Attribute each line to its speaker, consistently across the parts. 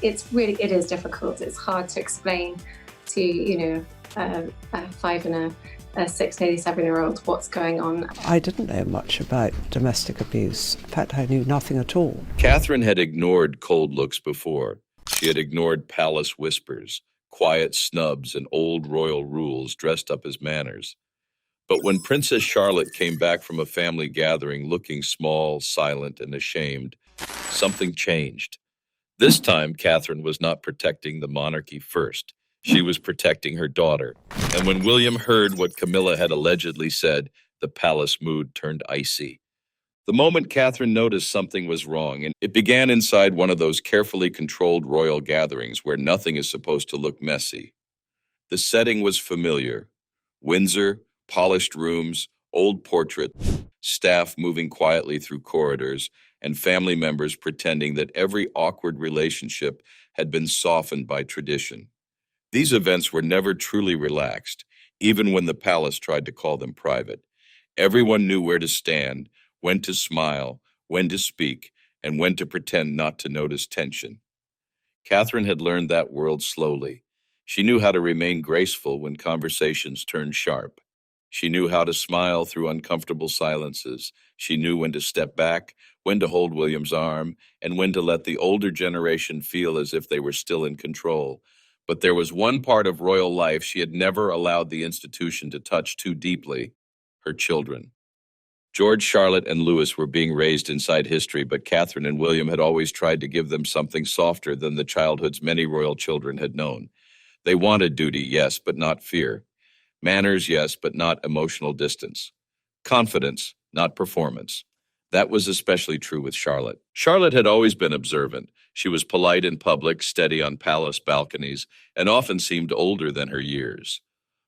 Speaker 1: it is difficult. It's hard to explain to, a 5 and a 6, nearly 7-year-old what's going on.
Speaker 2: I didn't know much about domestic abuse. In fact, I knew nothing at all.
Speaker 3: Catherine had ignored cold looks before. She had ignored palace whispers, quiet snubs, and old royal rules dressed up as manners. But when Princess Charlotte came back from a family gathering looking small, silent, and ashamed, something changed. This time, Catherine was not protecting the monarchy first. She was protecting her daughter. And when William heard what Camilla had allegedly said, the palace mood turned icy. The moment Catherine noticed something was wrong, and it began inside one of those carefully controlled royal gatherings where nothing is supposed to look messy. The setting was familiar. Windsor, polished rooms, old portrait, staff moving quietly through corridors, and family members pretending that every awkward relationship had been softened by tradition. These events were never truly relaxed, even when the palace tried to call them private. Everyone knew where to stand, when to smile, when to speak, and when to pretend not to notice tension. Catherine had learned that world slowly. She knew how to remain graceful when conversations turned sharp. She knew how to smile through uncomfortable silences. She knew when to step back, when to hold William's arm, and when to let the older generation feel as if they were still in control. But there was one part of royal life she had never allowed the institution to touch too deeply: her children. George, Charlotte, and Louis were being raised inside history, but Catherine and William had always tried to give them something softer than the childhoods many royal children had known. They wanted duty, yes, but not fear. Manners, yes, but not emotional distance. Confidence, not performance. That was especially true with Charlotte. Charlotte had always been observant. She was polite in public, steady on palace balconies, and often seemed older than her years.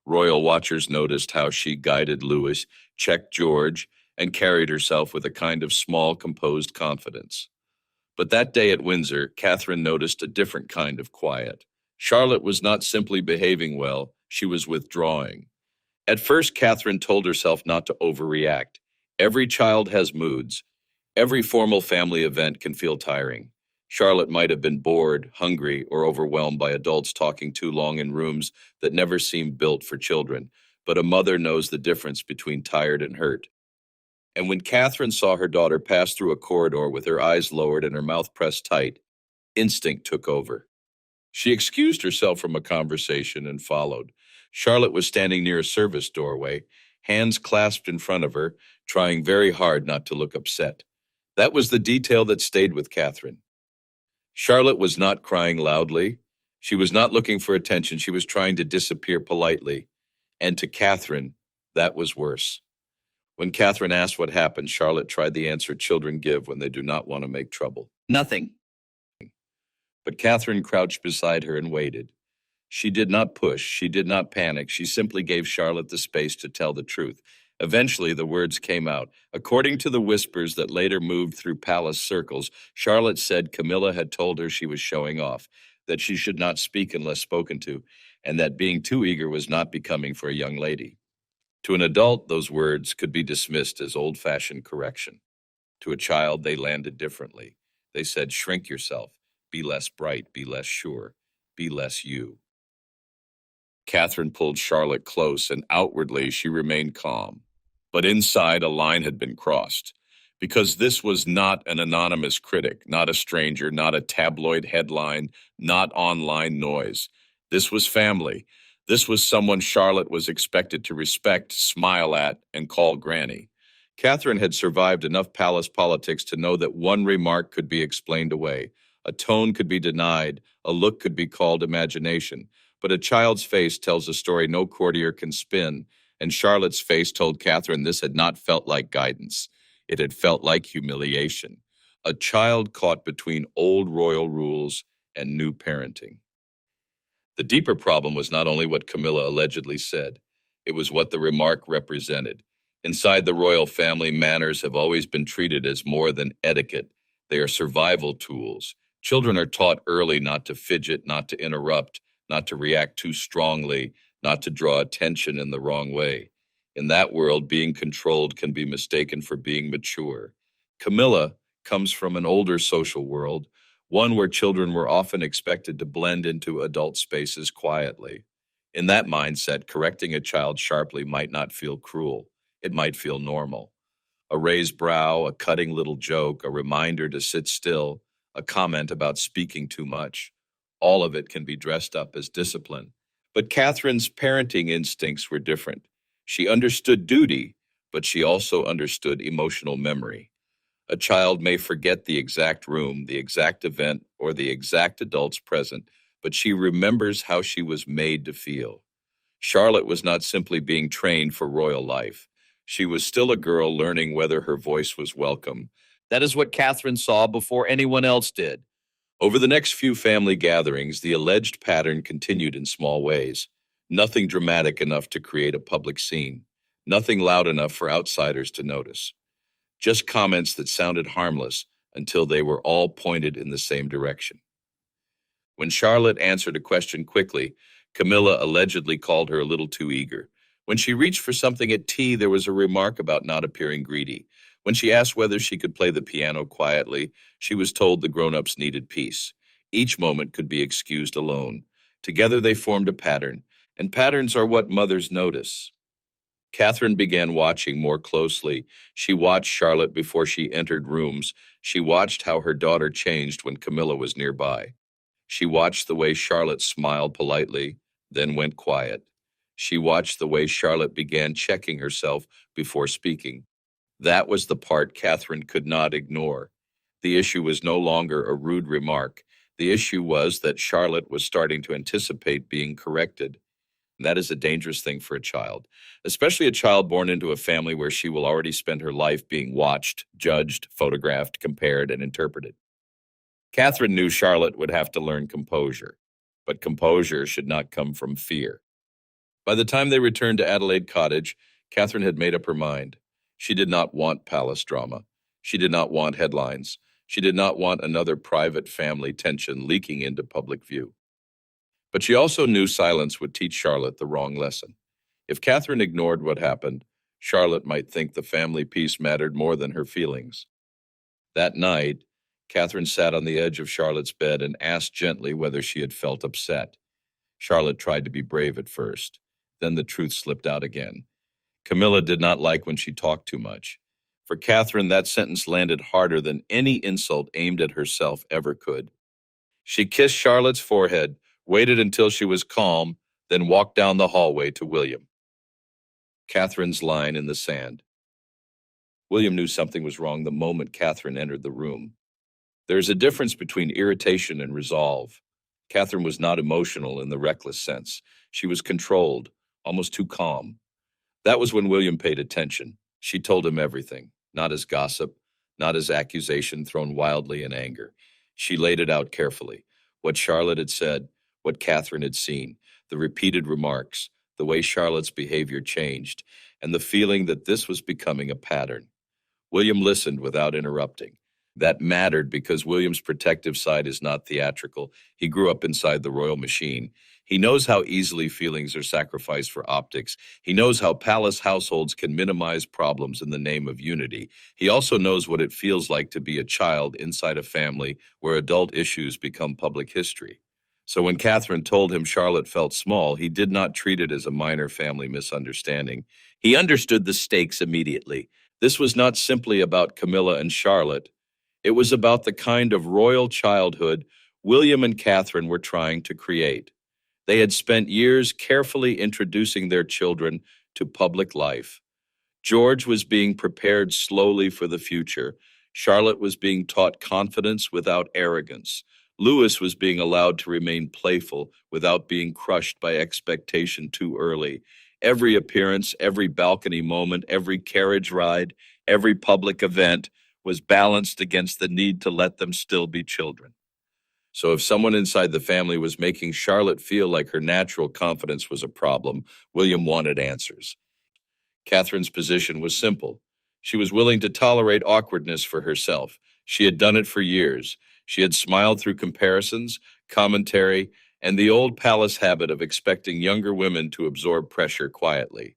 Speaker 3: Royal watchers noticed how she guided Louis, checked George, and carried herself with a kind of small, composed confidence. But that day at Windsor, Catherine noticed a different kind of quiet. Charlotte was not simply behaving well, she was withdrawing. At first, Catherine told herself not to overreact. Every child has moods. Every formal family event can feel tiring. Charlotte might have been bored, hungry, or overwhelmed by adults talking too long in rooms that never seemed built for children, but a mother knows the difference between tired and hurt. And when Catherine saw her daughter pass through a corridor with her eyes lowered and her mouth pressed tight, instinct took over. She excused herself from a conversation and followed. Charlotte was standing near a service doorway, hands clasped in front of her, trying very hard not to look upset. That was the detail that stayed with Catherine. Charlotte was not crying loudly. She was not looking for attention. She was trying to disappear politely. And to Catherine, that was worse. When Catherine asked what happened, Charlotte tried the answer children give when they do not want to make trouble.
Speaker 4: Nothing.
Speaker 3: But Catherine crouched beside her and waited. She did not push. She did not panic. She simply gave Charlotte the space to tell the truth. Eventually, the words came out. According to the whispers that later moved through palace circles, Charlotte said Camilla had told her she was showing off, that she should not speak unless spoken to, and that being too eager was not becoming for a young lady. To an adult, those words could be dismissed as old-fashioned correction. To a child, they landed differently. They said, shrink yourself, be less bright, be less sure, be less you. Catherine pulled Charlotte close, and outwardly she remained calm. But inside, a line had been crossed. Because this was not an anonymous critic, not a stranger, not a tabloid headline, not online noise. This was family. This was someone Charlotte was expected to respect, smile at, and call Granny. Catherine had survived enough palace politics to know that one remark could be explained away. A tone could be denied, a look could be called imagination. But a child's face tells a story no courtier can spin, and Charlotte's face told Catherine this had not felt like guidance. It had felt like humiliation. A child caught between old royal rules and new parenting. The deeper problem was not only what Camilla allegedly said, it was what the remark represented. Inside the royal family, manners have always been treated as more than etiquette. They are survival tools. Children are taught early not to fidget, not to interrupt, not to react too strongly, not to draw attention in the wrong way. In that world, being controlled can be mistaken for being mature. Camilla comes from an older social world, one where children were often expected to blend into adult spaces quietly. In that mindset, correcting a child sharply might not feel cruel. It might feel normal. A raised brow, a cutting little joke, a reminder to sit still, a comment about speaking too much. All of it can be dressed up as discipline. But Catherine's parenting instincts were different. She understood duty, but she also understood emotional memory. A child may forget the exact room, the exact event, or the exact adults present, but she remembers how she was made to feel. Charlotte was not simply being trained for royal life. She was still a girl learning whether her voice was welcome. That is what Catherine saw before anyone else did. Over the next few family gatherings, the alleged pattern continued in small ways. Nothing dramatic enough to create a public scene. Nothing loud enough for outsiders to notice. Just comments that sounded harmless until they were all pointed in the same direction. When Charlotte answered a question quickly, Camilla allegedly called her a little too eager. When she reached for something at tea, there was a remark about not appearing greedy. When she asked whether she could play the piano quietly, she was told the grown-ups needed peace. Each moment could be excused alone. Together they formed a pattern, and patterns are what mothers notice. Catherine began watching more closely. She watched Charlotte before she entered rooms. She watched how her daughter changed when Camilla was nearby. She watched the way Charlotte smiled politely, then went quiet. She watched the way Charlotte began checking herself before speaking. That was the part Catherine could not ignore. The issue was no longer a rude remark. The issue was that Charlotte was starting to anticipate being corrected. That is a dangerous thing for a child, especially a child born into a family where she will already spend her life being watched, judged, photographed, compared, and interpreted. Catherine knew Charlotte would have to learn composure, but composure should not come from fear. By the time they returned to Adelaide Cottage, Catherine had made up her mind. She did not want palace drama. She did not want headlines. She did not want another private family tension leaking into public view. But she also knew silence would teach Charlotte the wrong lesson. If Catherine ignored what happened, Charlotte might think the family peace mattered more than her feelings. That night, Catherine sat on the edge of Charlotte's bed and asked gently whether she had felt upset. Charlotte tried to be brave at first. Then the truth slipped out again. Camilla did not like when she talked too much. For Catherine, that sentence landed harder than any insult aimed at herself ever could. She kissed Charlotte's forehead, waited until she was calm, then walked down the hallway to William. Catherine's line in the sand. William knew something was wrong the moment Catherine entered the room. There is a difference between irritation and resolve. Catherine was not emotional in the reckless sense. She was controlled, almost too calm. That was when William paid attention. She told him everything, not as gossip, not as accusation thrown wildly in anger. She laid it out carefully. What Charlotte had said, what Catherine had seen, the repeated remarks, the way Charlotte's behavior changed, and the feeling that this was becoming a pattern. William listened without interrupting. That mattered because William's protective side is not theatrical. He grew up inside the royal machine. He knows how easily feelings are sacrificed for optics. He knows how palace households can minimize problems in the name of unity. He also knows what it feels like to be a child inside a family where adult issues become public history. So when Catherine told him Charlotte felt small, he did not treat it as a minor family misunderstanding. He understood the stakes immediately. This was not simply about Camilla and Charlotte. It was about the kind of royal childhood William and Catherine were trying to create. They had spent years carefully introducing their children to public life. George was being prepared slowly for the future. Charlotte was being taught confidence without arrogance. Louis was being allowed to remain playful without being crushed by expectation too early. Every appearance, every balcony moment, every carriage ride, every public event was balanced against the need to let them still be children. So if someone inside the family was making Charlotte feel like her natural confidence was a problem, William wanted answers. Catherine's position was simple. She was willing to tolerate awkwardness for herself. She had done it for years. She had smiled through comparisons, commentary, and the old palace habit of expecting younger women to absorb pressure quietly.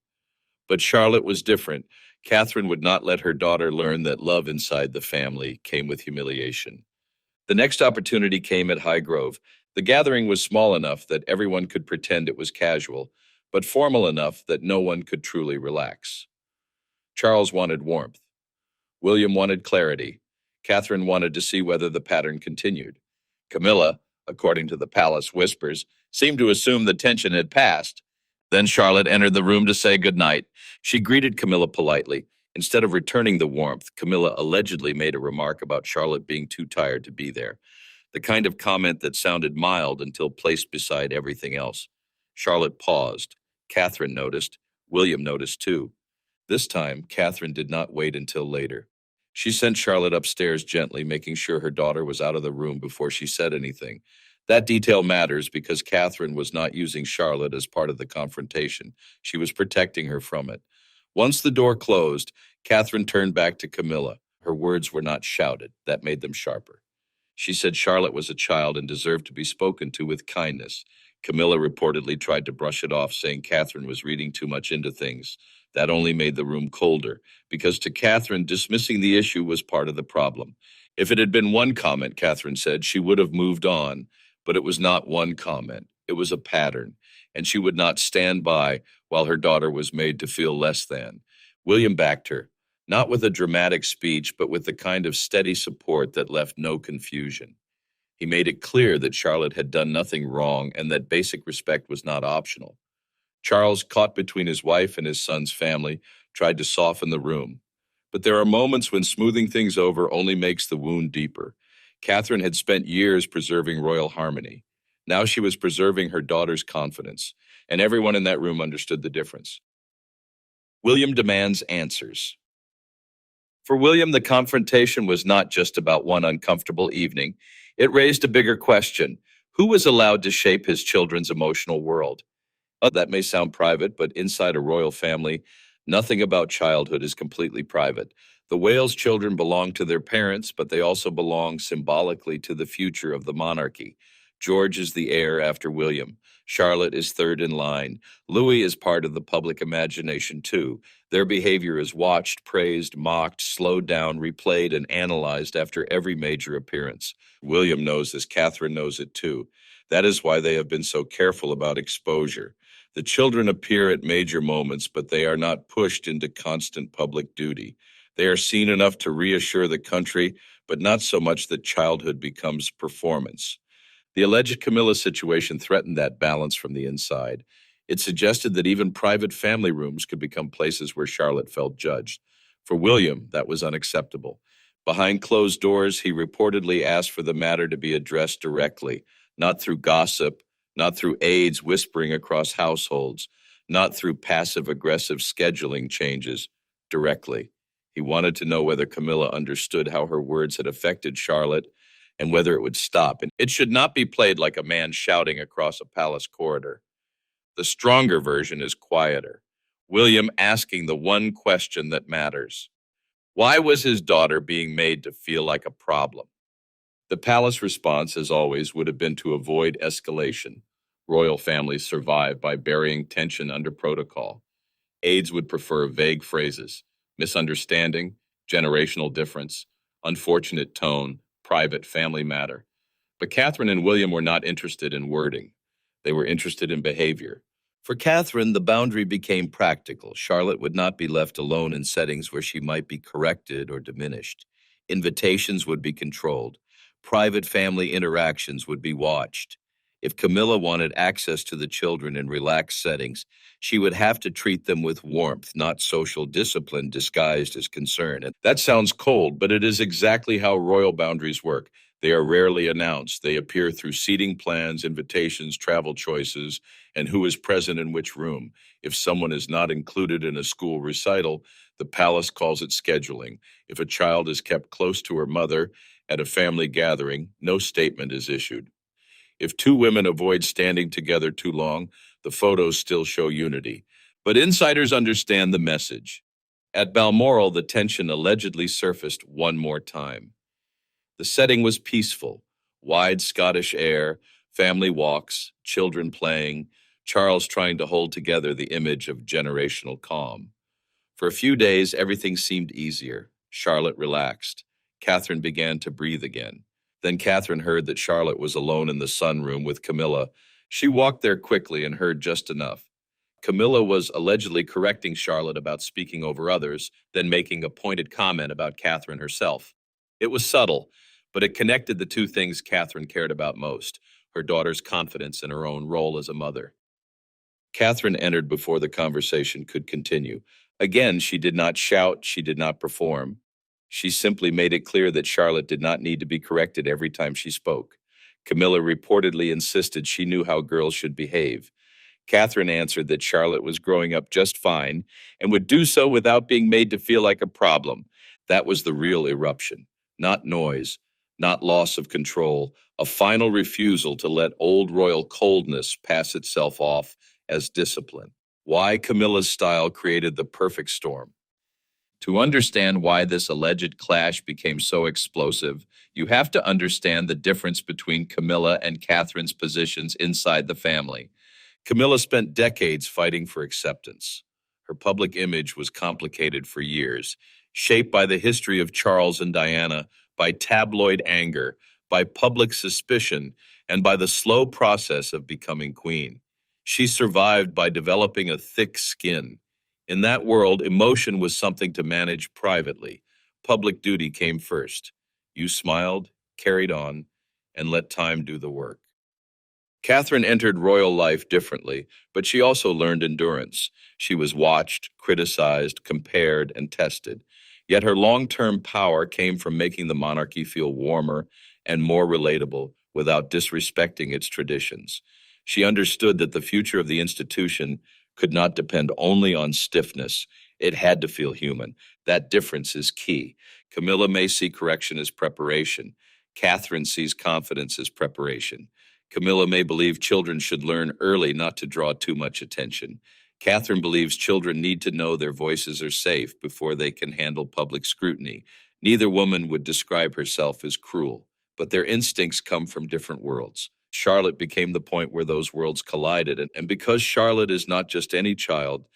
Speaker 3: But Charlotte was different. Catherine would not let her daughter learn that love inside the family came with humiliation. The next opportunity came at Highgrove. The gathering was small enough that everyone could pretend it was casual, but formal enough that no one could truly relax. Charles wanted warmth. William wanted clarity. Catherine wanted to see whether the pattern continued. Camilla, according to the palace whispers, seemed to assume the tension had passed. Then Charlotte entered the room to say goodnight. She greeted Camilla politely. Instead of returning the warmth, Camilla allegedly made a remark about Charlotte being too tired to be there, the kind of comment that sounded mild until placed beside everything else. Charlotte paused. Catherine noticed. William noticed too. This time, Catherine did not wait until later. She sent Charlotte upstairs gently, making sure her daughter was out of the room before she said anything. That detail matters because Catherine was not using Charlotte as part of the confrontation. She was protecting her from it. Once the door closed, Catherine turned back to Camilla. Her words were not shouted. That made them sharper. She said Charlotte was a child and deserved to be spoken to with kindness. Camilla reportedly tried to brush it off, saying Catherine was reading too much into things. That only made the room colder, because to Catherine, dismissing the issue was part of the problem. If it had been one comment, Catherine said, she would have moved on, but it was not one comment. It was a pattern, and she would not stand by while her daughter was made to feel less than. William backed her, not with a dramatic speech, but with the kind of steady support that left no confusion. He made it clear that Charlotte had done nothing wrong and that basic respect was not optional. Charles, caught between his wife and his son's family, tried to soften the room. But there are moments when smoothing things over only makes the wound deeper. Catherine had spent years preserving royal harmony. Now she was preserving her daughter's confidence, and everyone in that room understood the difference. William demands answers. For William, the confrontation was not just about one uncomfortable evening. It raised a bigger question. Who was allowed to shape his children's emotional world? That may sound private, but inside a royal family, nothing about childhood is completely private. The Wales children belong to their parents, but they also belong symbolically to the future of the monarchy. George is the heir after William. Charlotte is third in line. Louis is part of the public imagination too. Their behavior is watched, praised, mocked, slowed down, replayed, and analyzed after every major appearance. William knows this. Catherine knows it too. That is why they have been so careful about exposure. The children appear at major moments, but they are not pushed into constant public duty. They are seen enough to reassure the country, but not so much that childhood becomes performance. The alleged Camilla situation threatened that balance from the inside. It suggested that even private family rooms could become places where Charlotte felt judged. For William, that was unacceptable. Behind closed doors, he reportedly asked for the matter to be addressed directly, not through gossip, not through aides whispering across households, not through passive-aggressive scheduling changes, directly. He wanted to know whether Camilla understood how her words had affected Charlotte and whether it would stop. And it should not be played like a man shouting across a palace corridor. The stronger version is quieter. William asking the one question that matters. Why was his daughter being made to feel like a problem? The palace response, as always, would have been to avoid escalation. Royal families survive by burying tension under protocol. Aides would prefer vague phrases: misunderstanding, generational difference, unfortunate tone, private family matter. But Catherine and William were not interested in wording. They were interested in behavior. For Catherine, the boundary became practical. Charlotte would not be left alone in settings where she might be corrected or diminished. Invitations would be controlled. Private family interactions would be watched. If Camilla wanted access to the children in relaxed settings, she would have to treat them with warmth, not social discipline disguised as concern. And that sounds cold, but it is exactly how royal boundaries work. They are rarely announced. They appear through seating plans, invitations, travel choices, and who is present in which room. If someone is not included in a school recital, the palace calls it scheduling. If a child is kept close to her mother at a family gathering, no statement is issued. If two women avoid standing together too long, the photos still show unity. But insiders understand the message. At Balmoral, the tension allegedly surfaced one more time. The setting was peaceful: wide Scottish air, family walks, children playing, Charles trying to hold together the image of generational calm. For a few days, everything seemed easier. Charlotte relaxed. Catherine began to breathe again. Then Catherine heard that Charlotte was alone in the sunroom with Camilla. She walked there quickly and heard just enough. Camilla was allegedly correcting Charlotte about speaking over others, then making a pointed comment about Catherine herself. It was subtle, but it connected the two things Catherine cared about most, her daughter's confidence in her own role as a mother. Catherine entered before the conversation could continue. Again, she did not shout, she did not perform. She simply made it clear that Charlotte did not need to be corrected every time she spoke. Camilla reportedly insisted she knew how girls should behave. Catherine answered that Charlotte was growing up just fine and would do so without being made to feel like a problem. That was the real eruption, not noise, not loss of control, a final refusal to let old royal coldness pass itself off as discipline. Why Camilla's style created the perfect storm. To understand why this alleged clash became so explosive, you have to understand the difference between Camilla and Catherine's positions inside the family. Camilla spent decades fighting for acceptance. Her public image was complicated for years, shaped by the history of Charles and Diana, by tabloid anger, by public suspicion, and by the slow process of becoming queen. She survived by developing a thick skin. In that world, emotion was something to manage privately. Public duty came first. You smiled, carried on, and let time do the work. Catherine entered royal life differently, but she also learned endurance. She was watched, criticized, compared, and tested. Yet her long-term power came from making the monarchy feel warmer and more relatable without disrespecting its traditions. She understood that the future of the institution could not depend only on stiffness. It had to feel human. That difference is key. Camilla may see correction as preparation. Catherine sees confidence as preparation. Camilla may believe children should learn early not to draw too much attention. Catherine believes children need to know their voices are safe before they can handle public scrutiny. Neither woman would describe herself as cruel, but their instincts come from different worlds. Charlotte became the point where those worlds collided, and because Charlotte is not just any child,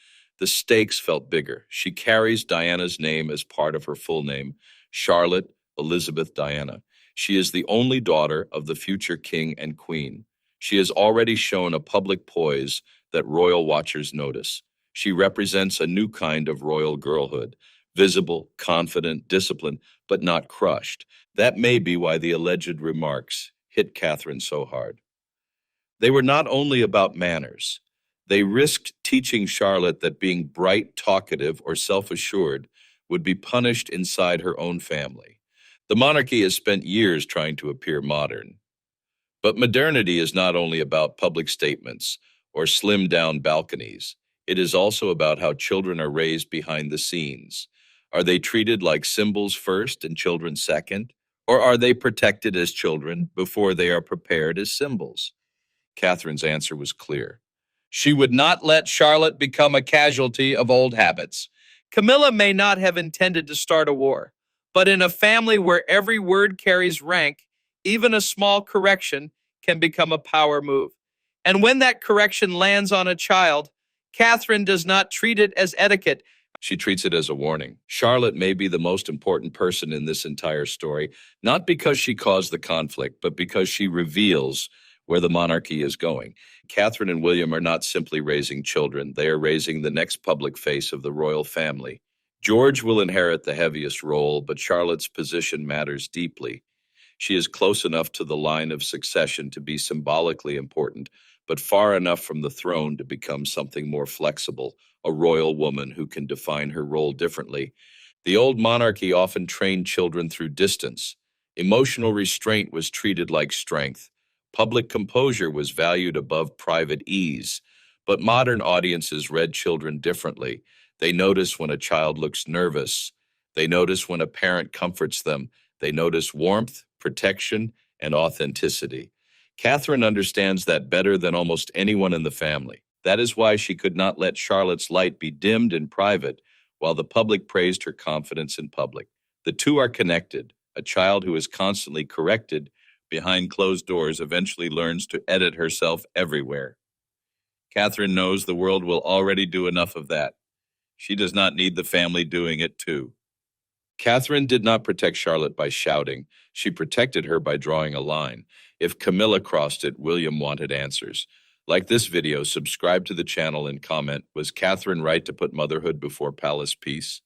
Speaker 3: the stakes felt bigger. She carries Diana's name as part of her full name, Charlotte Elizabeth Diana. She is the only daughter of the future king and queen. She has already shown a public poise that royal watchers notice. She represents a new kind of royal girlhood, visible, confident, disciplined, but not crushed. That may be why the alleged remarks hit Catherine so hard. They were not only about manners. They risked teaching Charlotte that being bright, talkative, or self-assured would be punished inside her own family. The monarchy has spent years trying to appear modern. But modernity is not only about public statements or slimmed-down balconies. It is also about how children are raised behind the scenes. Are they treated like symbols first and children second? Or are they protected as children before they are prepared as symbols? Catherine's answer was clear. She would not let Charlotte become a casualty of old habits. Camilla may not have intended to start a war, but in a family where every word carries rank, even a small correction can become a power move. And when that correction lands on a child, Catherine does not treat it as etiquette. She treats it as a warning. Charlotte may be the most important person in this entire story, not because she caused the conflict, but because she reveals where the monarchy is going. Catherine and William are not simply raising children, they are raising the next public face of the royal family. George will inherit the heaviest role, but Charlotte's position matters deeply. She is close enough to the line of succession to be symbolically important, but far enough from the throne to become something more flexible, a royal woman who can define her role differently. The old monarchy often trained children through distance. Emotional restraint was treated like strength. Public composure was valued above private ease. But modern audiences read children differently. They notice when a child looks nervous. They notice when a parent comforts them. They notice warmth, protection, and authenticity. Catherine understands that better than almost anyone in the family. That is why she could not let Charlotte's light be dimmed in private, while the public praised her confidence in public. The two are connected. A child who is constantly corrected behind closed doors eventually learns to edit herself everywhere. Catherine knows the world will already do enough of that. She does not need the family doing it too. Catherine did not protect Charlotte by shouting. She protected her by drawing a line. If Camilla crossed it, William wanted answers. Like this video, subscribe to the channel and comment, was Catherine right to put motherhood before palace peace?